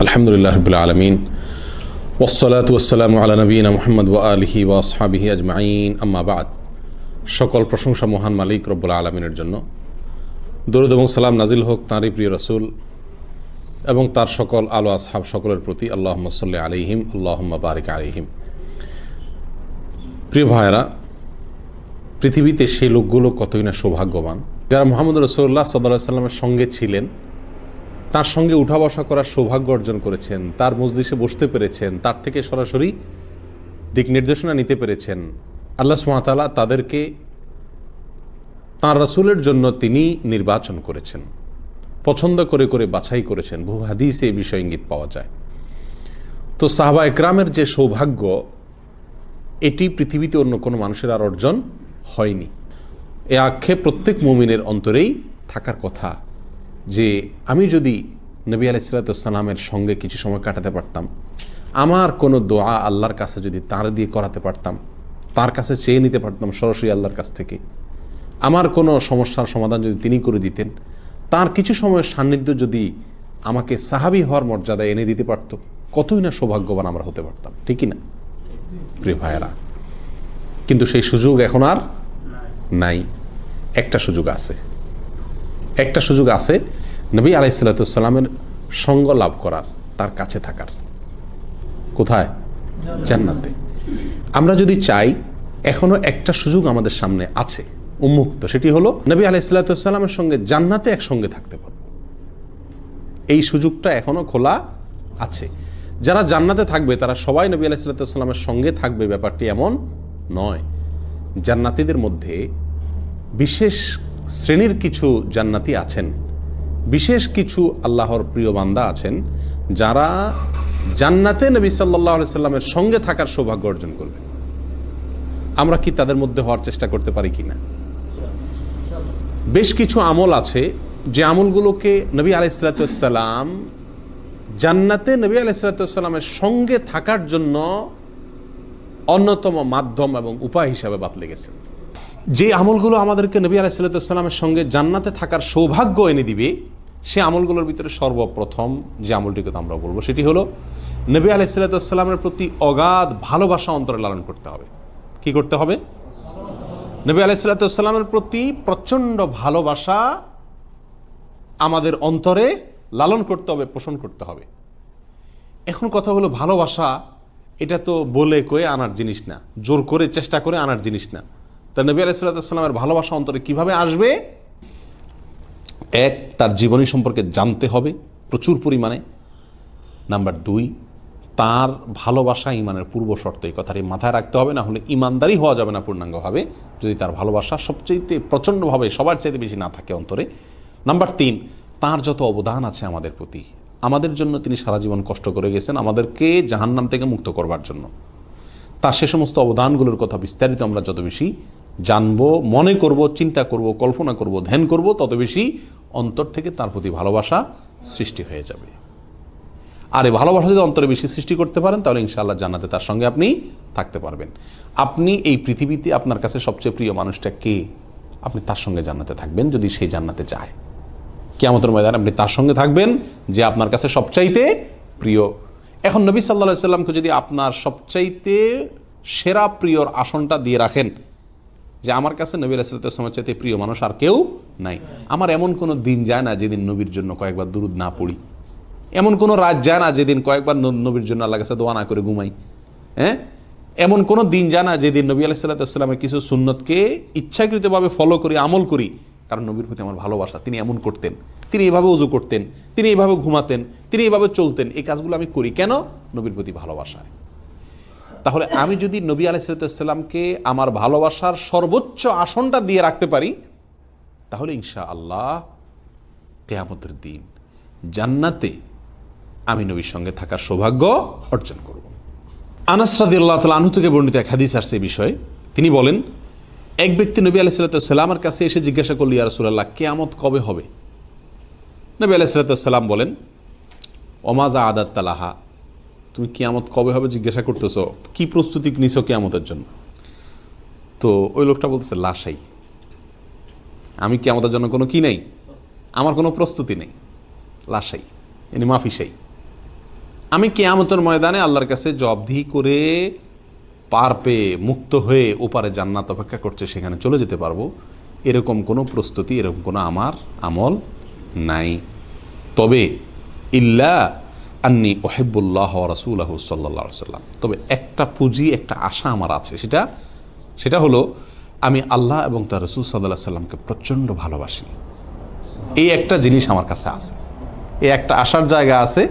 আলহামদুলিল্লাহ রাব্বিল আলামিন ওয়াসসালাতু ওয়াসসালামু আলা নবিয়িনা মুহাম্মদ ওয়া আলিহি ওয়া আসহাবিহি আজমাইন আম্মা বা'দ। সকল প্রশংসা মহান মালিক রব্বুল আলামিনের জন্য। দরুদ এবং সালাম নাজিল হোক তাঁরই প্রিয় রাসূল এবং তার সকল আলো আসহাব সকলের প্রতি। আল্লাহুম্মা সাল্লি আলাইহিম আল্লাহুম্মা বারিক আলাইহিম। প্রিয় ভাইয়েরা, পৃথিবীতে সেই লোকগুলো কতই না সৌভাগ্যবান যারা মুহাম্মদ রাসূলুল্লাহ সাল্লাল্লাহু আলাইহি ওয়াসাল্লামের সঙ্গে ছিলেন, তার সঙ্গে উঠা বসা করার সৌভাগ্য অর্জন করেছেন, তার মজলিসে বসতে পেরেছেন, তার থেকে সরাসরি দিক নির্দেশনা নিতে পেরেছেন। আল্লাহ সুবহানাহু ওয়া তাআলা তাদেরকে তাঁর রাসূলের জন্য তিনি নির্বাচন করেছেন, পছন্দ করে করে বাছাই করেছেন। বহু হাদিসে এই বিষয়ে ইঙ্গিত পাওয়া যায়। তো সাহাবা একরামের যে সৌভাগ্য, এটি পৃথিবীতে অন্য কোনো মানুষের আর অর্জন হয়নি। এ আক্ষেপ প্রত্যেক মুমিনের অন্তরেই থাকার কথা যে আমি যদি নবী আলাইহিস সালামের সঙ্গে কিছু সময় কাটাতে পারতাম, আমার কোনো দোয়া আল্লাহর কাছে যদি তাঁর দিয়ে করাতে পারতাম, তার কাছে চেয়ে নিতে পারতাম সরাসরি আল্লাহর কাছ থেকে, আমার কোনো সমস্যার সমাধান যদি তিনি করে দিতেন, তার কিছু সময়ের সান্নিধ্য যদি আমাকে সাহাবী হওয়ার মর্যাদা এনে দিতে পারত, কতই না সৌভাগ্যবান আমরা হতে পারতাম, ঠিকই না প্রিয় ভাইয়েরা? কিন্তু সেই সুযোগ এখন আর নাই। একটা সুযোগ আছে, নবী আলাইহিস সালামের সঙ্গ লাভ করার, তার কাছে থাকার। কোথায়? জান্নাতে। আমরা যদি চাই, এখনো একটা সুযোগ আমাদের সামনে আছে উন্মুক্ত, সেটি হলো নবী আলাইহিস সালামের সঙ্গে জান্নাতে একসঙ্গে থাকতে পারব। এই সুযোগটা এখনো খোলা আছে। যারা জান্নাতে থাকবে তারা সবাই নবী আলাইহিস সালামের সঙ্গে থাকবে, ব্যাপারটি এমন নয়। জান্নাতীদের মধ্যে বিশেষ শ্রেণীর কিছু জান্নাতি আছেন, বিশেষ কিছু আল্লাহর প্রিয় বান্দা আছেন, যারা জান্নাতে নবী সাল্লাল্লাহু আলাইহি সাল্লামের সঙ্গে থাকার সৌভাগ্য অর্জন করবে। আমরা কি তাদের মধ্যে হওয়ার চেষ্টা করতে পারি কিনা? বেশ কিছু আমল আছে যে আমলগুলোকে নবী আলাইহিস সালাম জান্নাতে নবী আলাইহিস সালামের সঙ্গে থাকার জন্য অন্যতম মাধ্যম এবং উপায় হিসাবে বাতলে গেছেন। যে আমলগুলো আমাদেরকে নবী আলাইহিস সালামের সঙ্গে জান্নাতে থাকার সৌভাগ্য এনে দিবে, সে আমলগুলোর ভিতরে সর্বপ্রথম যে আমলটিকে আমরা বলবো সেটি হলো নবী আলাইহিস সালামের প্রতি অগাধ ভালোবাসা অন্তরে লালন করতে হবে। কি করতে হবে? নবী আলাইহিস সালামের প্রতি প্রচণ্ড ভালোবাসা আমাদের অন্তরে লালন করতে হবে, পোষণ করতে হবে। এখন কথা হলো, ভালোবাসা এটা তো বলে কয়ে আনার জিনিস না, জোর করে চেষ্টা করে আনার জিনিস না। তা নবী আলাইহিস সালামের ভালোবাসা অন্তরে কিভাবে আসবে? এক, তার জীবনী সম্পর্কে জানতে হবে প্রচুর পরিমাণে। নাম্বার দুই, তার ভালোবাসা ইমানের পূর্ব শর্ত, এই কথাটি মাথায় রাখতে হবে, না হলে ইমানদারি হওয়া যাবে না পূর্ণাঙ্গভাবে যদি তার ভালোবাসা সবচেয়ে প্রচণ্ডভাবে সবার চাইতে বেশি না থাকে অন্তরে। নাম্বার তিন, তার যত অবদান আছে আমাদের প্রতি, আমাদের জন্য তিনি সারা জীবন কষ্ট করে গেছেন আমাদেরকে জাহান্নাম থেকে মুক্ত করবার জন্য, তার সে সমস্ত অবদানগুলোর কথা বিস্তারিত আমরা যত বেশি জানবো, মনে করব, চিন্তা করব, কল্পনা করব, ধ্যান করব, তত বেশি অন্তর থেকে তার প্রতি ভালোবাসা সৃষ্টি হয়ে যাবে। আর এই ভালোবাসা যদি অন্তরে বেশি সৃষ্টি করতে পারেন, তাহলে ইনশাআল্লাহ জান্নাতে তার সঙ্গে আপনি থাকতে পারবেন। আপনি এই পৃথিবীতে আপনার কাছে সবচেয়ে প্রিয় মানুষটা কে? আপনি তার সঙ্গে জান্নাতে থাকবেন যদি সেই জান্নাতে যায়। কিয়ামতের ময়দানে আপনি তার সঙ্গে থাকবেন যে আপনার কাছে সবচাইতে প্রিয়। এখন নবী সাল্লাল্লাহু আলাইহি সাল্লামকে যদি আপনার সবচাইতে সেরা প্রিয়র আসনটা দিয়ে রাখেন, যে আমার কাছে নবী আলাইহিস সালামের চাইতে প্রিয় মানুষ আর কেউ নাই, আমার এমন কোনো দিন যায় না যেদিন নবীর জন্য কয়েকবার দুরূদ না পড়ি, এমন কোনো রাত যায় না যেদিন কয়েকবার নবীর জন্য আল্লাহর কাছে দোয়া না করে ঘুমাই, এমন কোনো দিন যায় না যেদিন নবী আলাইহিস সালামের কিছু সুন্নতকে ইচ্ছাকৃতভাবে ফলো করি, আমল করি, কারণ নবীর প্রতি আমার ভালোবাসা। তিনি এমন করতেন, তিনি এইভাবে ওযু করতেন, তিনি এইভাবে ঘুমাতেন, তিনি এইভাবে চলতেন, এই কাজগুলো আমি করি কেন? নবীর প্রতি ভালোবাসায়। তাহলে আমি যদি নবী আলাইহিস সালামকে আমার ভালোবাসার সর্বোচ্চ আসনটা দিয়ে রাখতে পারি, তাহলে ইনশাআল্লাহ কিয়ামতের দিন জান্নাতে আমি নবীর সঙ্গে থাকার সৌভাগ্য অর্জন করব। আনাস রাদিয়াল্লাহু তাআলা আনহু থেকে বর্ণিত এক হাদিস আসছে এই বিষয়ে। তিনি বলেন, এক ব্যক্তি নবী আলাইহিস সালামের কাছে এসে জিজ্ঞাসা করল, ইয়া রাসূলুল্লাহ, কিয়ামত কবে হবে? নবী আলাইহিস সালাম বলেন, ওমাযা আদাত লাহা, তুমি কিয়ামত কবে হবে জিজ্ঞাসা করতেছো, কি প্রস্তুতি নিছো কিয়ামতের জন্য? তো ওই লোকটা বলতেছে, লাশাই, আমি কিয়ামতের জন্য কোনো কি নেই, আমার কোনো প্রস্তুতি নেই, লাশাই, মাফিসাই। আমি কিয়ামতের ময়দানে আল্লাহর কাছে জবাবদিহি করে পার পেয়ে মুক্ত হয়ে ওপারে জান্নাত অপেক্ষা করছে, সেখানে চলে যেতে পারবো, এরকম কোনো প্রস্তুতি, এরকম কোনো আমার আমল নাই। তবে ইল্লা আন্নি ওহিব্বুল্লাহ ওয়া রাসূলুহু সাল্লাল্লাহু আলাইহি ওয়াসাল্লাম, তবে একটা পুঁজি, একটা আশা আমার আছে, সেটা হলো আমি আল্লাহ এবং তার রাসূল সাল্লাল্লাহু আলাইহি ওয়াসাল্লামকে প্রচণ্ড ভালোবাসি। এই একটা জিনিস আমার কাছে আছে, এই একটা আশার জায়গা আছে,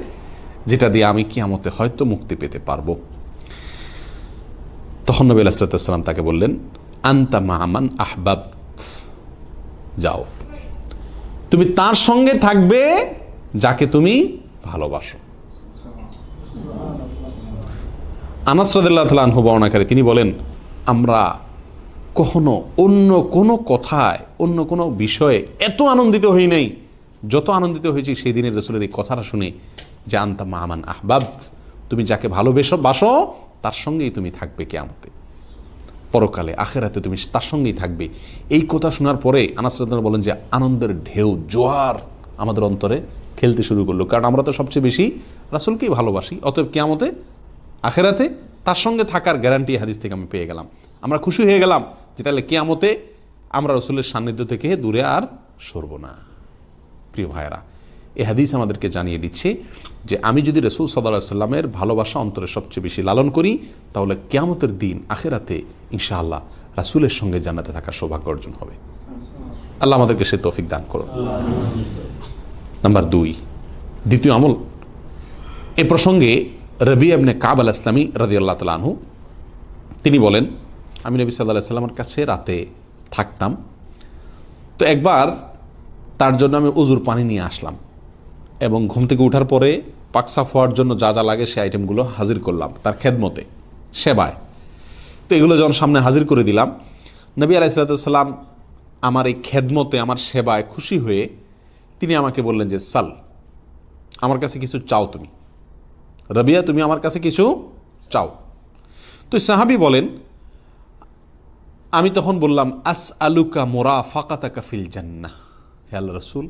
যেটা দিয়ে আমি কিয়ামতে হয়তো মুক্তি পেতে পারবো। তখন নবী আলাইহিস সালাতু ওয়াস সালাম তাকে বললেন, আনতা মা'মান আহবাবত, যাও, তুমি তার সঙ্গে থাকবে যাকে তুমি ভালোবাসো। আনাস রাদিয়াল্লাহু তাআলা আনহু বর্ণনাকারী, তিনি বলেন, আমরা কখনো অন্য কোনো কথায়, অন্য কোনো বিষয়ে এত আনন্দিত হই নাই যত আনন্দিত হয়েছি সেই দিনের রাসূলের এই কথাটা শুনে, যে আনতা মা'মান আহবাবত, তুমি যাকে ভালোবাসো তার সঙ্গেই তুমি থাকবে কিয়ামতে, পরকালে আখিরাতে তুমি তার সঙ্গেই থাকবে। এই কথা শোনার পরে আনাস রাদিয়াল্লাহু বলেন যে আনন্দের ঢেউ, জোয়ার আমাদের অন্তরে খেলতে শুরু করলো, কারণ আমরা তো সবচেয়ে বেশি রাসূলকেই ভালোবাসি, অতএব কিয়ামতে আখিরাতে তার সঙ্গে থাকার গ্যারান্টি হাদিস থেকে আমি পেয়ে গেলাম। আমরা খুশি হয়ে গেলাম যে তাহলে কিয়ামতে আমরা রাসূলের সান্নিধ্য থেকে দূরে আর সরব না। প্রিয় ভাইয়েরা, এই হাদিস আমাদেরকে জানিয়ে দিচ্ছে যে আমি যদি রাসূল সাল্লাল্লাহু আলাইহি ওয়াসাল্লামের ভালোবাসা অন্তরে সবচেয়ে বেশি লালন করি, তাহলে কিয়ামতের দিন আখিরাতে ইনশাআল্লাহ রাসূলের সঙ্গে জান্নাতে থাকার সৌভাগ্য অর্জন হবে। আল্লাহ আমাদেরকে সে তৌফিক দান করুন। নাম্বার 2, দ্বিতীয় আমল। এ প্রসঙ্গে রবিয়া ইবনে কাব আল ইসলামী রাদিয়াল্লাহু তাআলা আনহু তিনি বলেন, আমি নবী সাল্লাল্লাহু আলাইহি ওয়াসাল্লামের কাছে রাতে থাকতাম, তো একবার তার জন্য আমি উজুর পানি নিয়ে আসলাম এবং ঘুম থেকে ওঠার পরে পাক সাফ হওয়ার জন্য যা যা লাগে সেই আইটেমগুলো হাজির করলাম তার খেদমতে, সেবায়। তো এগুলো যখন সামনে হাজির করে দিলাম, নবী আলাইহিস সালাম আমার এই খেদমতে, আমার সেবায় খুশি হয়ে তিনি আমাকে বললেন যে সাল, আমার কাছে কিছু চাও তুমি, রবিয়া তুমি আমার কাছে কিছু চাও। তো সাহাবী বলেন, আমি তখন বললাম, আসআলুকা মুরাফাকাতাকা ফিল জান্নাহ, হে আল্লাহর রাসূল,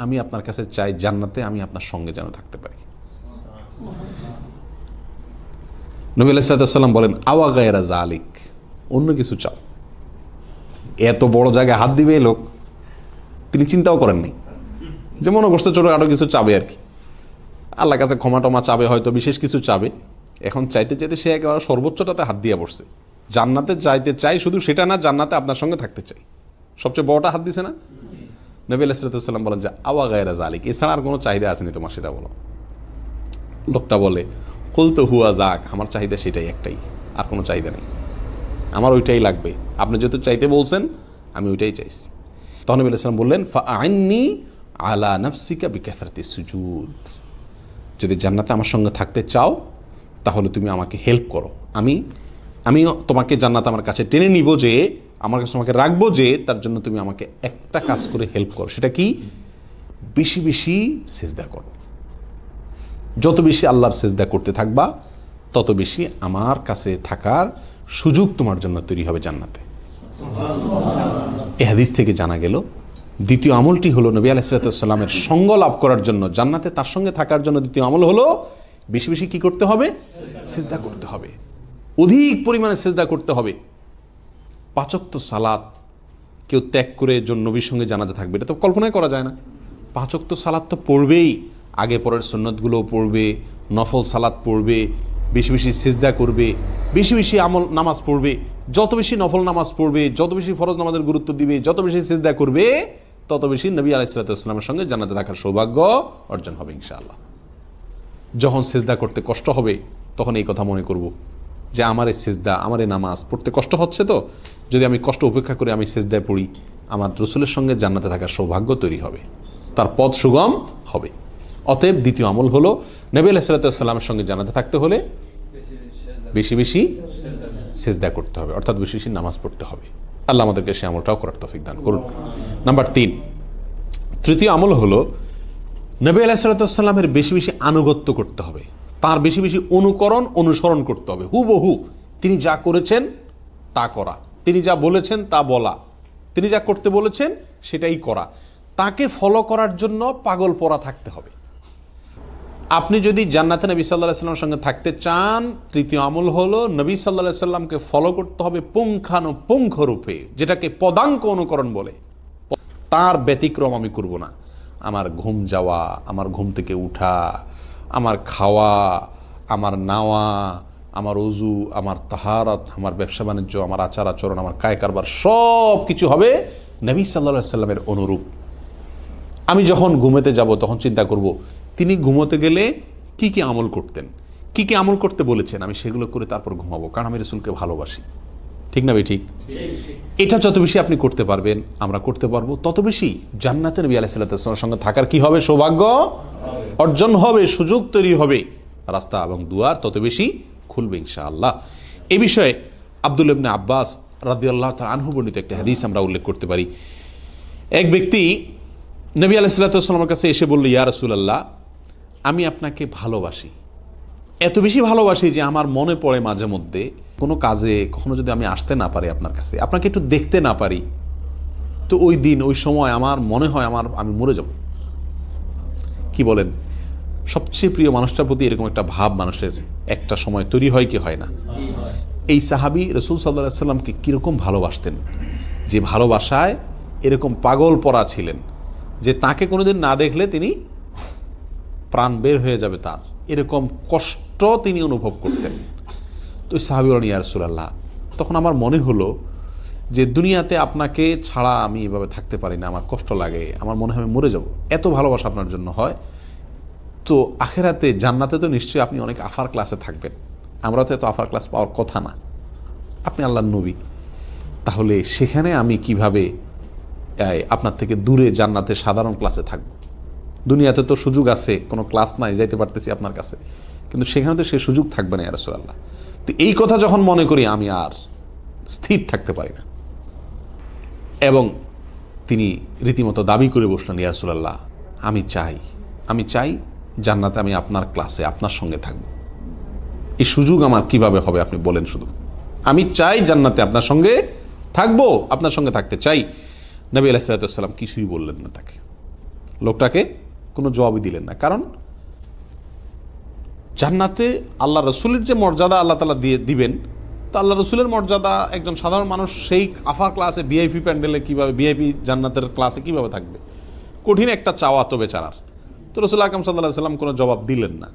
আমি আপনার কাছে চাই জান্নাতে আমি আপনার সঙ্গে যেন থাকতে পারি। নবী আলাইহিস সালাম বলেন, আওয়া গায়রা যালিক, অন্য কিছু চাও। এত বড় জায়গায় হাত দিবে এই লোক, তিনি চিন্তাও করেননি, যে মনে করছে ছোট আরো কিছু চাবে আর কি, আল্লাহর কাছে ক্ষমা টমা চাবে, হয়তো বিশেষ কিছু চাবে। এখন চাইতে চাইতে সে একেবারে সর্বোচ্চটাতে হাত দিয়ে বসছে। জান্নাতে চাইতে চাই, শুধু সেটা না, জান্নাতে আপনার সঙ্গে থাকতে চাই, সবচেয়ে বড়টা হাত দিছে না। নবী আলাইহিস সালাম বলেন যে আওয়া গায়রা যালিক, এছাড়া আর কোনো চাহিদা আসেনি তোমার, সেটা বলো। লোকটা বলে, কুলতু হুয়া যাক, আমার চাহিদা সেটাই একটাই, আর কোনো চাহিদা নেই, আমার ওইটাই লাগবে, আপনি যেহেতু চাইতে বলছেন আমি ওইটাই চাইছি। তখন নবী আলাইহিস সালাম বললেন, ফাআইন্নি আলা নাফসিকা বিকাসরাতিস সুজুদ, যদি জান্নাতে আমার সঙ্গে থাকতে চাও তাহলে তুমি আমাকে হেল্প করো, আমি তোমাকে জান্নাতে আমার কাছে টেনে নিব, যে আমার কাছে তোমাকে রাখবো, যে তার জন্য তুমি আমাকে একটা কাজ করে হেল্প করো। সেটা কি? বেশি বেশি সিজদা করো। যত বেশি আল্লাহর সিজদা করতে থাকবা, তত বেশি আমার কাছে থাকার সুযোগ তোমার জন্য তৈরি হবে জান্নাতে। এই হাদিস থেকে জানা গেল দ্বিতীয় আমলটি হলো নবী আলাইহিস সালামের সঙ্গ লাভ করার জন্য, জান্নাতে তার সঙ্গে থাকার জন্য দ্বিতীয় আমল হলো বেশি বেশি কি করতে হবে? সিজদা করতে হবে, অধিক পরিমাণে সিজদা করতে হবে। 5 ওয়াক্ত সালাত কেউ ত্যাগ করে নবীর সঙ্গে জান্নাতে থাকবে, এটা তো কল্পনাই করা যায় না। 5 ওয়াক্ত সালাত তো পড়বেই, আগে পরের সুন্নতগুলোও পড়বে, নফল সালাত পড়বে, বেশি বেশি সিজদা করবে, বেশি বেশি আমল নামাজ পড়বে। যত বেশি নফল নামাজ পড়বে, যত বেশি ফরজ নামাজের গুরুত্ব দিবে, যত বেশি সিজদা করবে, তত বেশি নবী আলাইহিস সালামের সঙ্গে জান্নাতে থাকার সৌভাগ্য অর্জন হবে ইনশাআল্লাহ। যখন সিজদা করতে কষ্ট হবে, তখন এই কথা মনে করব যে আমার এই সিজদা, আমার এই নামাজ পড়তে কষ্ট হচ্ছে, তো যদি আমি কষ্ট উপেক্ষা করে আমি সিজদায় পড়ি, আমার রাসূলের সঙ্গে জান্নাতে থাকার সৌভাগ্য তৈরি হবে, তার পথ সুগম হবে। অতএব দ্বিতীয় আমল হলো নবী আলাইহিস সালামের সঙ্গে জান্নাতে থাকতে হলে বেশি বেশি সিজদা করতে হবে, অর্থাৎ বেশি বেশি নামাজ পড়তে হবে। আল্লাহ আমাদেরকে সেই আমলটাও করার তৌফিক দান করুন। নাম্বার 3, তৃতীয় আমল হলো নবী আলাইহিস সালামের বেশি বেশি আনুগত্য করতে হবে, তার বেশি বেশি অনুসরণ করতে হবে। হুবহু তিনি যা করেছেন তা করা, তিনি যা বলেছেন তা বলা, তিনি যা করতে বলেছেন সেটাই করা, তাকে ফলো করার জন্য পাগল পড়া থাকতে হবে। আপনি যদি জান্নাতে নবী সাল্লাল্লাহু আলাইহি সাল্লামের সঙ্গে থাকতে চান, তৃতীয় আমল হলো নবী সাল্লাল্লাহু আলাইহি সাল্লামকে ফলো করতে হবে পুঙ্খানুপুঙ্খ রূপে, যেটাকে পদাঙ্ক অনুকরণ বলে। তার ব্যতিক্রম আমি করব না। আমার ঘুম যাওয়া, আমার ঘুম থেকে উঠা, আমার খাওয়া, আমার নাওয়া, আমার ওযু, আমার তাহারাত, আমার ব্যবসা বাণিজ্য, আমার আচার আচরণ, আমার কায় কারবার সব কিছু হবে নবী সাল্লাল্লাহু আলাইহি সাল্লামের অনুরূপ। আমি যখন ঘুমোতে যাব তখন চিন্তা করব তিনি ঘুমোতে গেলে কি কি আমল করতেন, কি কি আমল করতে বলেছেন, আমি সেগুলো করে তারপর ঘুমাবো, কারণ আমি রাসূলকে ভালোবাসি। ঠিক না ভাই? ঠিক। এটা যত বেশি আপনি করতে পারবেন, আমরা করতে পারবো, তত বেশি জান্নাতে নবী আলাইহিস সালামের সঙ্গে থাকার কি হবে? সৌভাগ্য অর্জন হবে, সুযোগ তৈরি হবে, রাস্তা এবং দুয়ার তত বেশি খুলবে ইনশাআল্লাহ। এই বিষয়ে আব্দুল্লাহ ইবনে আব্বাস রাদিয়াল্লাহু তাআলা আনহু বর্ণিত একটা হাদিস আমরা উল্লেখ করতে পারি। এক ব্যক্তি নবী আলাইহিস সালামের কাছে এসে বলল, ইয়া রাসূলুল্লাহ, আমি আপনাকে ভালোবাসি, এত বেশি ভালোবাসি যে আমার মনে পড়ে মাঝে মধ্যে কোনো কাজে কখনো যদি আমি আসতে না পারি আপনার কাছে, আপনাকে একটু দেখতে না পারি, তো ওই দিন ওই সময় আমার মনে হয় আমি মরে যাব। কি বলেন? সবচেয়ে প্রিয় মানুষটার প্রতি এরকম একটা ভাব মানুষের একটা সময় তৈরি হয় কি হয় না? এই সাহাবী রাসূল সাল্লাল্লাহু আলাইহি সাল্লামকে কীরকম ভালোবাসতেন, যে ভালোবাসায় এরকম পাগল পড়া ছিলেন যে তাকে কোনোদিন না দেখলে তিনি প্রাণ বের হয়ে যাবে, তার এরকম কষ্ট তিনি অনুভব করতেন। তো ওই সাহাবী বলেন, ইয়া রাসূলুল্লাহ, তখন আমার মনে হলো যে দুনিয়াতে আপনাকে ছাড়া আমি এভাবে থাকতে পারি না, আমার কষ্ট লাগে, আমার মনে হয় আমি মরে যাব, এত ভালোবাসা আপনার জন্য হয়, তো আখেরাতে জান্নাতে তো নিশ্চয়ই আপনি অনেক আফার ক্লাসে থাকবেন, আমরা তো এত আফার ক্লাস পাওয়ার কথা না, আপনি আল্লাহর নবী, তাহলে সেখানে আমি কিভাবে আপনার থেকে দূরে জান্নাতে সাধারণ ক্লাসে থাকব? দুনিয়াতে তো সুযোগ আছে, কোনো ক্লাস নাই, যাইতে পারতেছি আপনার কাছে, কিন্তু সেখানে তো সে সুযোগ থাকবে না ইয়া রাসূলুল্লাহ। তো এই কথা যখন মনে করি আমি আর স্থির থাকতে পারি না, এবং তিনি রীতিমতো দাবি করে বসলেন, ইয়া রাসূলুল্লাহ, আমি চাই জান্নাতে আমি আপনার ক্লাসে আপনার সঙ্গে থাকব। এই সুযোগ আমার কিভাবে হবে আপনি বলেন শুধু। আমি চাই জান্নাতে আপনার সঙ্গে থাকবো, আপনার সঙ্গে থাকতে চাই। নবী আলাইহিস সালাম কিছুই বললেন না তাকে, লোকটাকে কোনো জবাবই দিলেন না, কারণ জান্নাতে আল্লাহ রসুলের যে মর্যাদা আল্লাহ তাআলা দিবেন, তো আল্লাহ রসুলের মর্যাদা একজন সাধারণ মানুষ সেই আফার ক্লাসে ভিআইপি প্যান্ডেলে কীভাবে, ভিআইপি জান্নাতের ক্লাসে কীভাবে থাকবে? কঠিন একটা চাওয়া তো বেচারার। তো রাসূল আকরাম সাল্লাল্লাহু আলাইহি ওয়াসাল্লাম কোনো জবাব দিলেন না,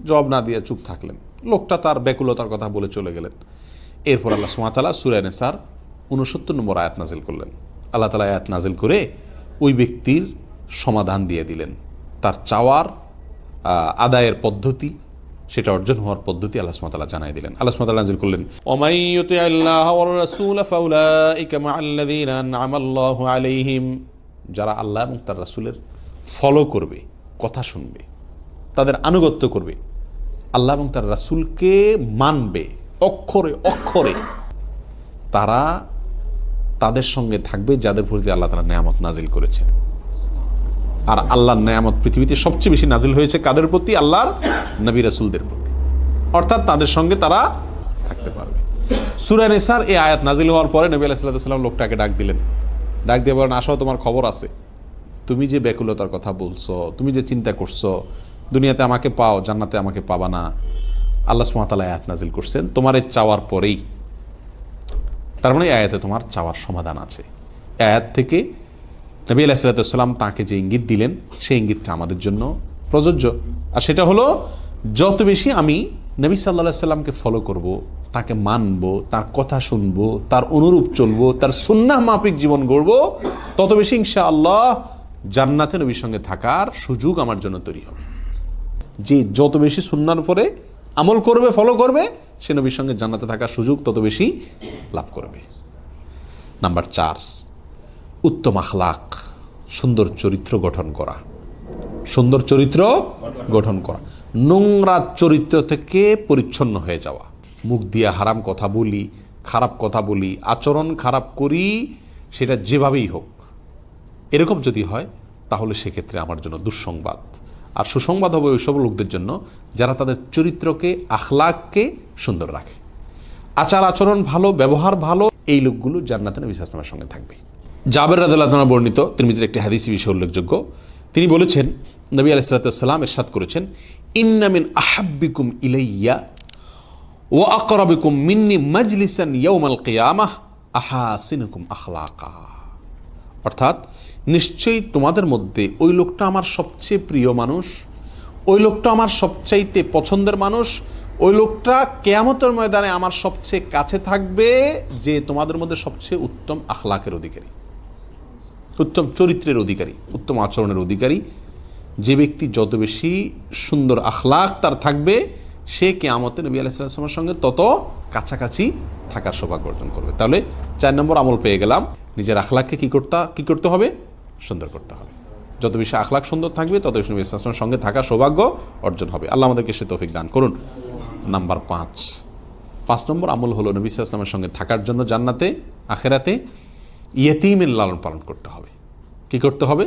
জবাব না দিয়ে চুপ থাকলেন। লোকটা তার ব্যাকুলতার কথা বলে চলে গেলেন। এরপর আল্লাহ সুবহানাহু ওয়া তাআলা সূরা নিসার 69 নম্বর আয়াত নাজিল করলেন। আল্লাহ তাআলা আয়াত নাজিল করে ওই ব্যক্তির সমাধান দিয়ে দিলেন, তার চাওয়ার আদায়ের পদ্ধতি, সেটা অর্জন হওয়ার পদ্ধতি আল্লাহ সুবহানাহু ওয়া তাআলা জানাই দিলেন। আল্লাহ সুবহানাহু ওয়া তাআলা নাজিল করলেন, ওমাই ইউতিআল্লাহ ওয়ার রাসূল ফাউলাইকা মাআল্লাযীনা আনআমাল্লাহু আলাইহিম, যারা আল্লাহ এবং তার রাসূলের ফলো করবে, কথা শুনবে, তাদের আনুগত্য করবে, আল্লাহ এবং তার রাসূলকে মানবে অক্ষরে অক্ষরে, তারা তাদের সঙ্গে থাকবে যাদের প্রতি আল্লাহ তাআলা নেয়ামত নাজিল করেছেন। আর আল্লাহর নেয়ামত পৃথিবীতে সবচেয়ে বেশি নাজিল হয়েছে কাদের প্রতি? আল্লাহর নবী রাসূলদের প্রতি, অর্থাৎ তাদের সঙ্গে তারা থাকতে পারবে। সূরা নিসার এই আয়াত নাজিল হওয়ার পরে নবী আলাইহিস সালাম লোকটাকে ডাক দিলেন, ডাক দিয়ে বলেন, আসো, তোমার খবর আছে, তুমি যে ব্যাকুলতার কথা বলছো, তুমি যে চিন্তা করছো দুনিয়াতে আমাকে পাও, জান্নাতে আমাকে পাবা না, আল্লাহ সুবহানাহু ওয়া তাআলা আয়াত নাজিল করছেন তোমার এই চাওয়ার পরেই। তার মানে এই আয়াতে তোমার চাওয়ার সমাধান আছে। আয়াত থেকে নবী আলাইহিস সালাম তাকে যে ইঙ্গিত দিলেন সেই ইঙ্গিতটা আমাদের জন্য প্রযোজ্য, আর সেটা হলো যত বেশি আমি নবী সাল্লাল্লাহু আলাইহি সাল্লামকে ফলো করব, তাকে মানব, তার কথা শুনব, তার অনুরূপ চলবো, তার সুন্নাহ মাফিক জীবন গড়ব, তত বেশি ইনশাআল্লাহ জান্নাতে নবীর সঙ্গে থাকার সুযোগ আমার জন্য তৈরি হবে। যে যত বেশি সুন্নাহর উপরে আমল করবে, ফলো করবে, সে নবীর সঙ্গে জান্নাতে থাকার সুযোগ তত বেশি লাভ করবে। নাম্বার 4, উত্তম আখলাক, সুন্দর চরিত্র গঠন করা। সুন্দর চরিত্র গঠন করা, নোংরা চরিত্র থেকে পরিচ্ছন্ন হয়ে যাওয়া। মুখ দিয়ে হারাম কথা বলি, খারাপ কথা বলি, আচরণ খারাপ করি, সেটা যেভাবেই হোক, এরকম যদি হয় তাহলে সেক্ষেত্রে আমার জন্য দুঃসংবাদ। আর সুসংবাদ হবে ওইসব লোকদের জন্য যারা তাদের চরিত্রকে, আখলাককে সুন্দর রাখে, আচার আচরণ ভালো, ব্যবহার ভালো, এই লোকগুলো জান্নাতে নবী সাল্লাল্লাহু আলাইহি ওয়াসাল্লামের সঙ্গে থাকবে। জাবের রাদিয়াল্লাহু আনহু বর্ণিত তিরমিজির একটি হাদিস বিষয় উল্লেখযোগ্য তিনি বলেছেন, নবী আলাইহিস সালাম ইরশাদ করেছেন, ইন্না মিন আহাব্বিকুম ইলাইয়া ওয়া আকরাবিকুম মিন্নি মাজলিসান ইয়াউমাল কিয়ামাহ আহাসিনুকুম আখলাকা। অর্থাৎ নিশ্চয়ই তোমাদের মধ্যে ওই লোকটা আমার সবচেয়ে প্রিয় মানুষ, ওই লোকটা আমার সবচাইতে পছন্দের মানুষ, ওই লোকটা কিয়ামতের ময়দানে আমার সবচেয়ে কাছে থাকবে যে তোমাদের মধ্যে সবচেয়ে উত্তম আখলাকের অধিকারী, উত্তম চরিত্রের অধিকারী, উত্তম আচরণের অধিকারী। যে ব্যক্তি যত বেশি সুন্দর আখলাক তার থাকবে, সে কিয়ামতে নবী আলাইহিস সালামের সঙ্গে তত কাছাকাছি থাকার সৌভাগ্য অর্জন করবে। তাহলে 4 নম্বর আমল পেয়ে গেলাম, নিজের আখলাককে কি করতে হবে? সুন্দর করতে হবে। যত বেশি আখলাক সুন্দর থাকবে, তত বেশি নবী আলাইহিস সালামের সঙ্গে থাকার সৌভাগ্য অর্জন হবে। আল্লাহ আমাদেরকে সে তৌফিক দান করুন। নাম্বার 5 নম্বর আমল হলো নবী সাল্লাল্লাহু আলাইহি ওয়াসাল্লামের সঙ্গে থাকার জন্য জান্নাতে আখিরাতে ইয়েতিমের লালন পালন করতে হবে। কি করতে হবে?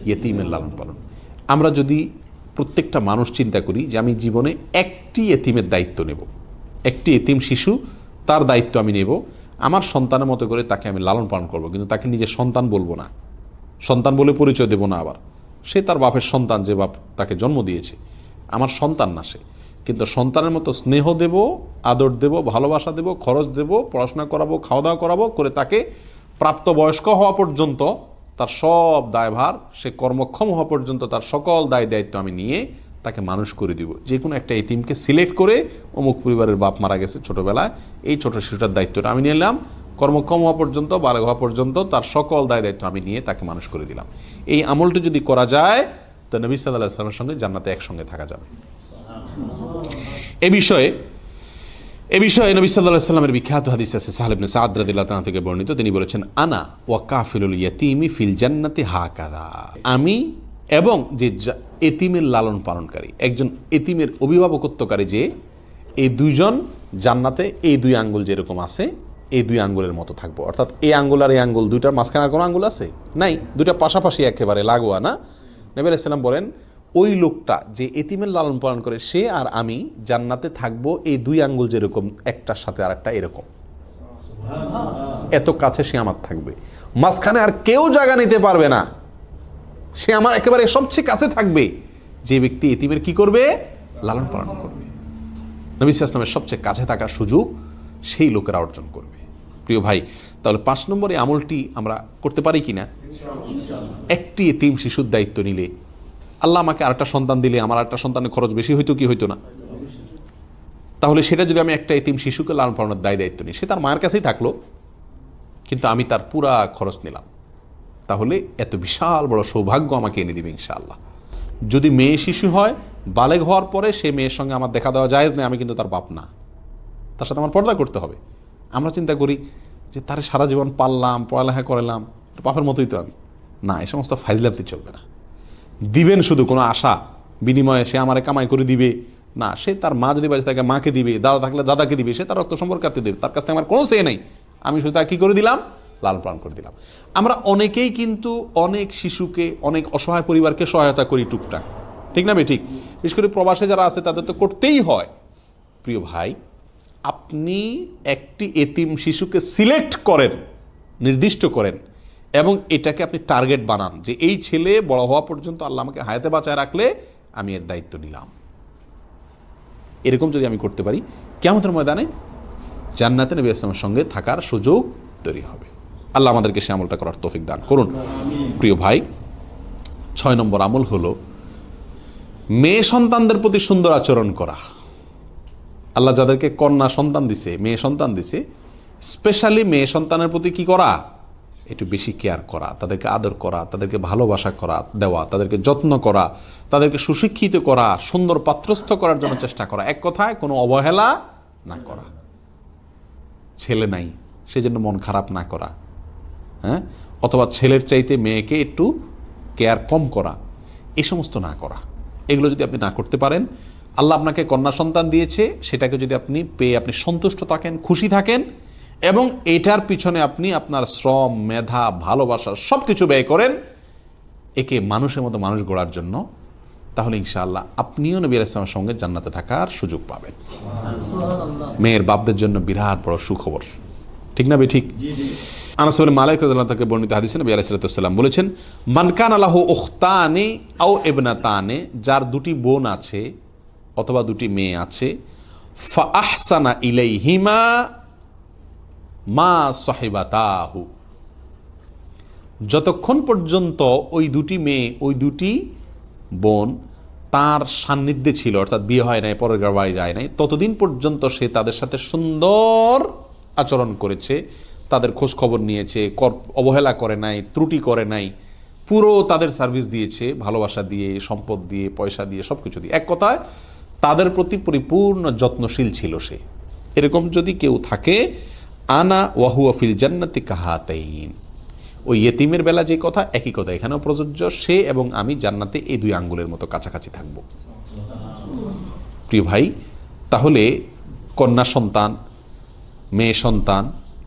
ইয়েতিমের লালন পালন। আমরা যদি প্রত্যেকটা মানুষ চিন্তা করি যে আমি জীবনে একটি এতিমের দায়িত্ব নেব, একটি এতিম শিশু তার দায়িত্ব আমি নেব, আমার সন্তানের মতো করে তাকে আমি লালন পালন করব, কিন্তু তাকে নিজের সন্তান বলবো না, সন্তান বলে পরিচয় দেব না। আবার সে তার বাপের সন্তান, যে বাপ তাকে জন্ম দিয়েছে, আমার সন্তান না সে, কিন্তু সন্তানের মতো স্নেহ দেব, আদর দেব, ভালোবাসা দেব, খরচ দেব, পড়াশোনা করাবো, খাওয়া দাওয়া করাবো, করে তাকে প্রাপ্তবয়স্ক হওয়া পর্যন্ত তার সব দায়ভার, সে কর্মক্ষম হওয়া পর্যন্ত তার সকল দায় দায়িত্ব আমি নিয়ে তাকে মানুষ করে দিব। যে কোনো একটা এতিমকে সিলেক্ট করে, অমুক পরিবারের বাপ মারা গেছে ছোটোবেলায়, এই ছোটো শিশুটার দায়িত্বটা আমি নিলাম, কর্মক্ষম হওয়া পর্যন্ত, বালক হওয়া পর্যন্ত তার সকল দায় দায়িত্ব আমি নিয়ে তাকে মানুষ করে দিলাম। এই আমলটি যদি করা যায়, তো নবী সাল্লাল্লাহু আলাইহি ওয়াসাল্লামের সঙ্গে জান্নাতে একসঙ্গে থাকা যাবে। এ বিষয়ে নবী সাল্লাল্লাহু আলাইহি ওয়াসাল্লামের বিখ্যাত হাদিস আছে, সাহল ইবনে সাদ রাদিয়াল্লাহু তাআলা থেকে বর্ণিত। তিনি বলেছেন, আনা ওয়া কাফিলুল ইয়াতীমি ফিল জান্নাতি হাকাযা। আমি এবং যে এতিমের লালন পালনকারী, একজন এতিমের অভিভাবকত্বকারী, যে এই দুইজন জান্নাতে এই 2 আঙ্গুল যেরকম আছে, এই 2 আঙ্গুলের মতো থাকবো। অর্থাৎ এই আঙ্গুল আর এই আঙ্গুল, দুইটার মাঝখানে কোনো আঙ্গুল আছে? নাই, দুইটা পাশাপাশি একেবারে লাগোয়া না। নবী আলাইহিস সালাম বলেন, ওই লোকটা যে এতিমের লালন পালন করে, সে আর আমি জান্নাতে থাকবো এই 2 আঙ্গুল যেরকম, একটার সাথে আর একটা এরকম, এত কাছে সে আমার থাকবে, মাঝখানে আর কেউ জায়গা নিতে পারবে না, সে আমার একেবারে সবচেয়ে কাছে থাকবে। যে ব্যক্তি এতিমের কি করবে? লালন পালন করবে। নবী সাল্লাল্লাহু আলাইহি ওয়াসাল্লামের সবচেয়ে কাছে থাকার সুযোগ সেই লোকেরা অর্জন করবে। প্রিয় ভাই, তাহলে 5 নম্বরে আমলটি আমরা করতে পারি কিনা? একটি এতিম শিশুর দায়িত্ব নিলে, আল্লাহ আমাকে আরেকটা সন্তান দিলে আমার আরেকটা সন্তানের খরচ বেশি হইতো কি হইতো না? তাহলে সেটা যদি আমি একটা এতিম শিশুকে লালন পালনের দায়িত্ব নিই, সে তার মায়ের কাছেই থাকলো, কিন্তু আমি তার পুরা খরচ নিলাম, তাহলে এত বিশাল বড় সৌভাগ্য আমাকে এনে দিবে ইনশাআল্লাহ। যদি মেয়ে শিশু হয়, বালেগ হওয়ার পরে সে মেয়ের সঙ্গে আমার দেখা দেওয়া জায়েজ নেই, আমি কিন্তু তার বাপ না, তার সাথে আমার পর্দা করতে হবে। আমরা চিন্তা করি যে তার সারা জীবন পাললাম, পড়ালেখা করালাম, বাপের মতোই তো আমি। না, এই সমস্ত ফাইজলামতি চলবে না। দিবেন শুধু কোনো আশা বিনিময়ে সে আমারে কামাই করে দিবে না, সে তার মা যদি বাঁচে থাকে মাকে দিবে, দাদা থাকলে দাদাকে দিবে, সে তার রক্ত সম্পর্ক দেবে, তার কাছ থেকে আমার কোনো সে নেই, আমি শুধু তাকে কী করে দিলাম? লালন পালন করে দিলাম। আমরা অনেকেই কিন্তু অনেক শিশুকে, অনেক অসহায় পরিবারকে সহায়তা করি টুকটাক, ঠিক না? ঠিক, বিশেষ করে প্রবাসে যারা আছে তাদের তো করতেই হয়। প্রিয় ভাই, আপনি একটি এতিম শিশুকে সিলেক্ট করেন, নির্দিষ্ট করেন, এবং এটাকে আপনি টার্গেট বানান যে এই ছেলে বড় হওয়া পর্যন্ত আল্লাহ আমাকে হায়াতে বাঁচায় রাখলে আমি এর দায়িত্ব নিলাম। এরকম যদি আমি করতে পারি, কিয়ামতের ময়দানে জান্নাতে নবী আসলামের সঙ্গে থাকার সুযোগ তৈরি হবে। আল্লাহ আমাদেরকে সে আমলটা করার তৌফিক দান করুন। প্রিয় ভাই, 6 নম্বর আমল হলো মেয়ে সন্তানদের প্রতি সুন্দর আচরণ করা। আল্লাহ যাদেরকে কন্যা সন্তান দিছে, মেয়ে সন্তান দিছে, স্পেশালি মেয়ে সন্তানের প্রতি কি করা? একটু বেশি কেয়ার করা, তাদেরকে আদর করা, তাদেরকে ভালোবাসা করা দেওয়া, তাদেরকে যত্ন করা, তাদেরকে সুশিক্ষিত করা, সুন্দর পাত্রস্থ করার জন্য চেষ্টা করা। এক কথায় কোনো অবহেলা না করা। ছেলে নাই সেজন্য মন খারাপ না করা, হ্যাঁ, অথবা ছেলের চাইতে মেয়েকে একটু কেয়ার কম করা, এই সমস্ত না করা। এগুলো যদি আপনি না করতে পারেন, আল্লাহ আপনাকে কন্যা সন্তান দিয়েছে, সেটাকে যদি আপনি পেয়ে আপনি সন্তুষ্ট থাকেন, খুশি থাকেন, এবং এটার পিছনে আপনি আপনার শ্রম, মেধা, ভালোবাসা সব কিছু ব্যয় করেন একে মানুষের মতো মানুষ গড়ার জন্য, তাহলে ইনশাআল্লাহ আপনিও নবী আলাইহিস সালামের সঙ্গে জান্নাতে থাকার সুযোগ পাবেন। মেয়ের বাপদের জন্য বিরাট বড় সুখবর, ঠিক না? ঠিক। আনাস ইবনে মালিক রাদিয়াল্লাহু তাআলা থেকে বর্ণিত হাদিসে নবী আলাইহিস সালাম বলেছেন, মান কানা লাহু উখতানি আও ইবনাতানি, যার দুটি বোন আছে অথবা দুটি মেয়ে আছে, ফা আহসানা ইলাইহিমা মা সাহিবাতাহু, যতক্ষণ পর্যন্ত ওই দুটি মেয়ে ওই দুটি বোন তার সান্নিধ্যে ছিল, অর্থাৎ বিয়ে হয় নাই, পরের বাড়ি যায় নাই, ততদিন পর্যন্ত সে তাদের সাথে সুন্দর আচরণ করেছে, তাদের খোঁজ খবর নিয়েছে, অবহেলা করে নাই, ত্রুটি করে নাই, পুরো তাদের সার্ভিস দিয়েছে, ভালোবাসা দিয়ে, সম্পদ দিয়ে, পয়সা দিয়ে, সব কিছু দিয়ে, এক কথায় তাদের প্রতি পরিপূর্ণ যত্নশীল ছিল সে। এরকম যদি কেউ থাকে, আনা ওয়াহুয়া ফিল জান্নাতি কাহাতাইন, ওই ইয়েতিমের বেলা যে কথা একই কথা এখানেও প্রযোজ্য, সে এবং আমি জান্নাতে এই দুই আঙ্গুলের মতো কাছাকাছি থাকব। প্রিয় ভাই, তাহলে কন্যা সন্তান, মেয়ে সন্তান,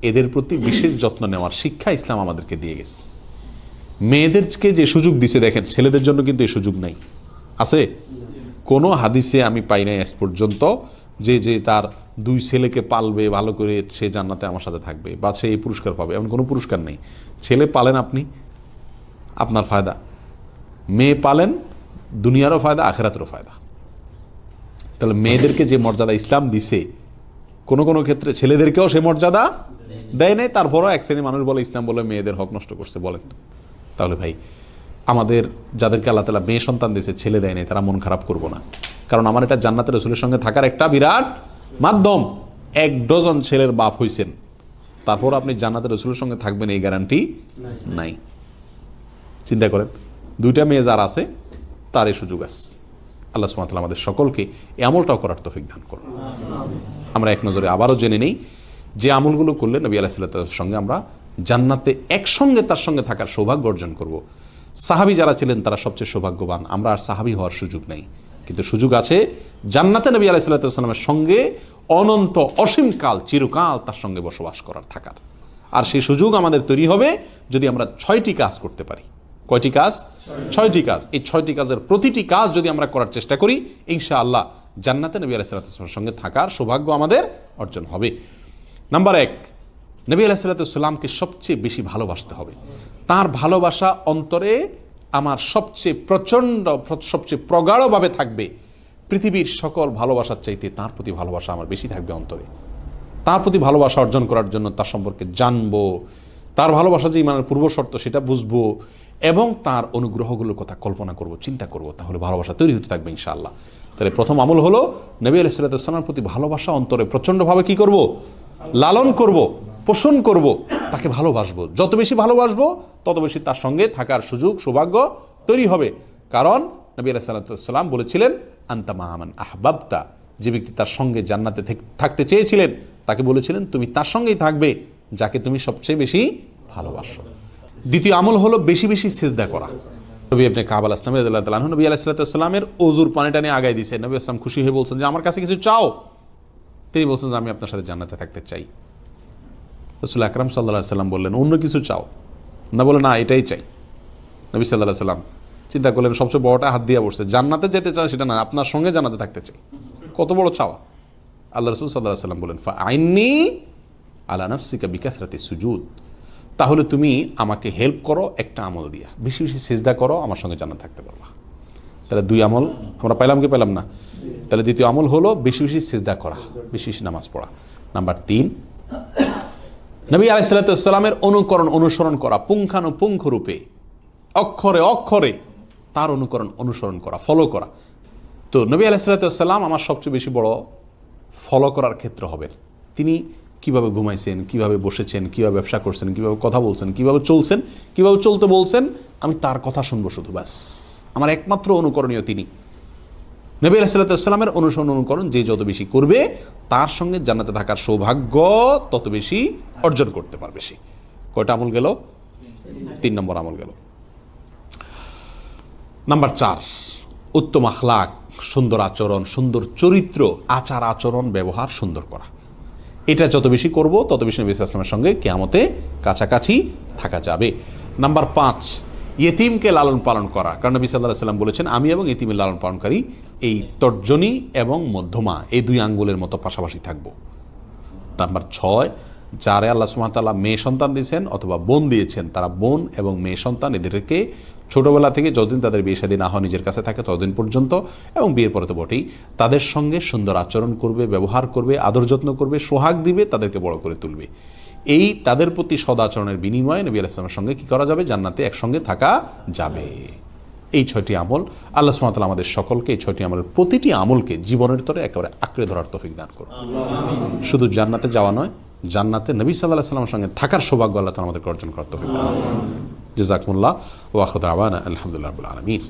এদের প্রতি বিশেষ যত্ন নেওয়ার শিক্ষা ইসলাম আমাদেরকে দিয়ে গেছে। মেয়েদেরকে যে সুযোগ দিছে দেখেন, ছেলেদের জন্য কিন্তু এই সুযোগ নাই। আছে কোনো হাদিসে আমি পাই নাই আজ পর্যন্ত যে যে তার দুই ছেলেকে পালবে ভালো করে সে জান্নাতে আমার সাথে থাকবে বা সে এই পুরস্কার পাবে, এমন কোনো পুরস্কার নেই। ছেলে পালেন আপনি, আপনার ফায়দা, মেয়ে পালেন, দুনিয়ারও ফায়দা, আখেরাতেরও ফায়দা। তাহলে মেয়েদেরকে যে মর্যাদা ইসলাম দিছে, কোনো কোনো ক্ষেত্রে ছেলেদেরকেও সে মর্যাদা দেয় নাই, তারপরও এক শ্রেণী মানুষ বলে ইসলাম বলে মেয়েদের হক নষ্ট করছে। বলেন, তাহলে ভাই আমাদের যাদেরকে আল্লাহ তাআলা মেয়ে সন্তান দিয়েছে, ছেলে দেয় নাই, তারা মন খারাপ করবো না, কারণ আমার এটা জান্নাতের রাসূলের সঙ্গে থাকার একটা বিরাট মাধ্যম। 1 ডজন ছেলের বাপ হইছেন, তারপর আপনি জান্নাতের রাসূলের সঙ্গে থাকবেন এই গ্যারান্টি নাই। চিন্তা করেন, 2টা মেয়ে যার আছে তার এই সুযোগ আছে। আল্লাহ সুবহানাহু ওয়া তাআলা আমাদের সকলকে এই আমলটাও করার তৌফিক দান করুন। আমরা এক নজরে আবারও জেনে নেই যে আমলগুলো করলে নবী আলাইহিস সালাতুর সঙ্গে আমরা জান্নাতে একসঙ্গে তার সঙ্গে থাকার সৌভাগ্য অর্জন করব। সাহাবী যারা ছিলেন তারা সবচেয়ে সৌভাগ্যবান, আমরা আর সাহাবী হওয়ার সুযোগ নেই, কিন্তু সুযোগ আছে জান্নাতে নবী আলাইহিস সালামের সঙ্গে অনন্ত অসীমকাল চিরকাল তার সঙ্গে বসবাস করার, থাকার। আর সেই সুযোগ আমাদের তৈরি হবে যদি আমরা 6টি কাজ করতে পারি। কয়টি কাজ? 6টি কাজ। এই 6টি কাজের প্রতিটি কাজ যদি আমরা করার চেষ্টা করি, ইনশাআল্লাহ জান্নাতে নবী আলাইহিস সালামের সঙ্গে থাকার সৌভাগ্য আমাদের অর্জন হবে। নাম্বার 1, নবী আলাইহিস সালামকে সবচেয়ে বেশি ভালোবাসতে হবে। তার ভালোবাসা অন্তরে আমার সবচেয়ে প্রচণ্ড, সবচেয়ে প্রগাঢ়ভাবে থাকবে। পৃথিবীর সকল ভালোবাসার চাইতে তার প্রতি ভালোবাসা আমার বেশি থাকবে অন্তরে। তার প্রতি ভালোবাসা অর্জন করার জন্য তার সম্পর্কে জানবো, তার ভালোবাসা যে ইমানের পূর্ব শর্ত সেটা বুঝবো, এবং তার অনুগ্রহগুলোর কথা কল্পনা করব, চিন্তা করব, তাহলে ভালোবাসা তৈরি হতে থাকবে ইনশাআল্লাহ। তাহলে প্রথম আমল হলো নবী আলাইহিস সালামের প্রতি ভালোবাসা অন্তরে প্রচণ্ডভাবে কি করব? লালন করব, পোষণ করব, তাকে ভালোবাসবো। যত বেশি ভালোবাসবো তত বেশি তার সঙ্গে থাকার সুযোগ সৌভাগ্য তৈরি হবে। কারণ নবী আলাইহিস সালাম বলেছিলেন, আনতা মা মান আহবাবতা, যে ব্যক্তি তার সঙ্গে জান্নাতে থাকতে চেয়েছিলেন তাকে বলেছিলেন তুমি তার সঙ্গেই থাকবে যাকে তুমি সবচেয়ে বেশি ভালোবাসো। দ্বিতীয় আমল হলো বেশি বেশি সিজদা করা। নবী ইবনে কাব আল-আসলামী রাদিয়াল্লাহু তাআলা আনহু নবী আলাইহিস সালামের ওযুর পানিটা নিয়ে আগায় দিয়েছেন। নবী আসলাম খুশি হয়ে বলছেন যে আমার কাছে কিছু চাও। তিনি বলছেন যে আমি আপনার সাথে জান্নাতে থাকতে চাই। রাসূল আকরাম সাল্লাল্লাহু আলাইহি ওয়াসাল্লাম বললেন অন্য কিছু চাও না, বলে না এটাই চাই। নবী সাল্লাল্লাহু আলাইহি ওয়াসাল্লাম চিন্তা করলেন সবচেয়ে বড়টা হাত দিয়ে বসছে, জান্নাতে যেতে চায় সেটা না, আপনার সঙ্গে জান্নাতে থাকতে চাই, কত বড় চাওয়া। আল্লাহ রাসূল সাল্লাল্লাহু আলাইহি ওয়াসাল্লাম বলেন, ফাআইন্নী আলা নাফসিকা বিকাসরাতি সুজুদ, তাহলে তুমি আমাকে হেল্প করো একটা আমল দিয়া, বেশি বেশি সিজদা করো, আমার সঙ্গে জান্নাতে থাকতে পারবা। তাহলে 2 আমল আমরা পাইলাম কি পেলাম না? তাহলে দ্বিতীয় আমল হলো বেশি বেশি সিজদা করা, বেশি বেশি নামাজ পড়া। নাম্বার 3, নবী আলাইহিস সালামের অনুসরণ করা, পুঙ্খানুপুঙ্খ রূপে, অক্ষরে অক্ষরে তার অনুসরণ করা, ফলো করা। তো নবী আলাইহিস সালাম আমার সবচেয়ে বেশি বড় ফলো করার ক্ষেত্র হবেন। তিনি কিভাবে ঘুমাইছেন, কিভাবে বসেছেন, কিভাবে ব্যবসা করছেন, কিভাবে কথা বলছেন, কিভাবে চলছেন, কিভাবে চলতে বলছেন, আমি তার কথা শুনবো শুধু, ব্যাস। আমার একমাত্র অনুকরণীয় তিনি। নবী আলাইহিস সালামের অনুকরণ যে যত বেশি করবে তার সঙ্গে জান্নাতে থাকার সৌভাগ্য তত বেশি অর্জন করতে পারবে সে। কয়টা আমল গেল? 3 নম্বর আমল গেল। নাম্বার 4, উত্তম আখলাক, সুন্দর আচরণ, সুন্দর চরিত্র, আচার আচরণ, ব্যবহার সুন্দর করা। এটা যত বেশি করব তত বেশি নবী সাল্লাল্লাহু আলাইহি ওয়াসাল্লামের সঙ্গে কিয়ামতে কাছাকাছি থাকা যাবে। নাম্বার 5, ইয়েতিমকে লালন পালন করা, কারণ নবী সাল্লাল্লাহু আলাইহি ওয়াসাল্লাম বলেছেন আমি এবং ইয়েতিমের লালন পালনকারী এই তর্জনী এবং মধ্যমা এই 2 আঙ্গুলের মতো পাশাপাশি থাকব। নাম্বার 6, যারা আল্লাহ সুবহানাহু ওয়া তাআলা মেয়ে সন্তান দিয়েছেন অথবা বোন দিয়েছেন, তারা বোন এবং মেয়ে সন্তান এদেরকে ছোটোবেলা থেকে যতদিন তাদের বিয়ে শাদী না হয় নিজের কাছে থাকে ততদিন পর্যন্ত, এবং বিয়ের পরে তো বটেই, তাদের সঙ্গে সুন্দর আচরণ করবে, ব্যবহার করবে, আদর যত্ন করবে, সোহাগ দিবে, তাদেরকে বড় করে তুলবে। এই তাদের প্রতি সদাচরণের বিনিময়ে নবী আলাইহিস সালামের সঙ্গে কী করা যাবে? জান্নাতে একসঙ্গে থাকা যাবে। এই 6টি আমল, আল্লাহ সুবহানাহু ওয়া তাআলা আমাদের সকলকে এই 6টি আমলের প্রতিটি আমলকে জীবনের তরে একেবারে আঁকড়ে ধরার তৌফিক দান করুন। শুধু জান্নাতে যাওয়া নয়, জান্নাতে নবী সাল্লাল্লাহু আলাইহি ওয়াসাল্লামের সঙ্গে থাকার সৌভাগ্য আল্লাহ তাআলা আমাদেরকে অর্জন করার তৌফিক দান করুন। জাযাকুমুল্লাহ ওয়া আখিরু দাওয়ানা আলহামদুলিল্লাহি রাব্বিল আলামিন।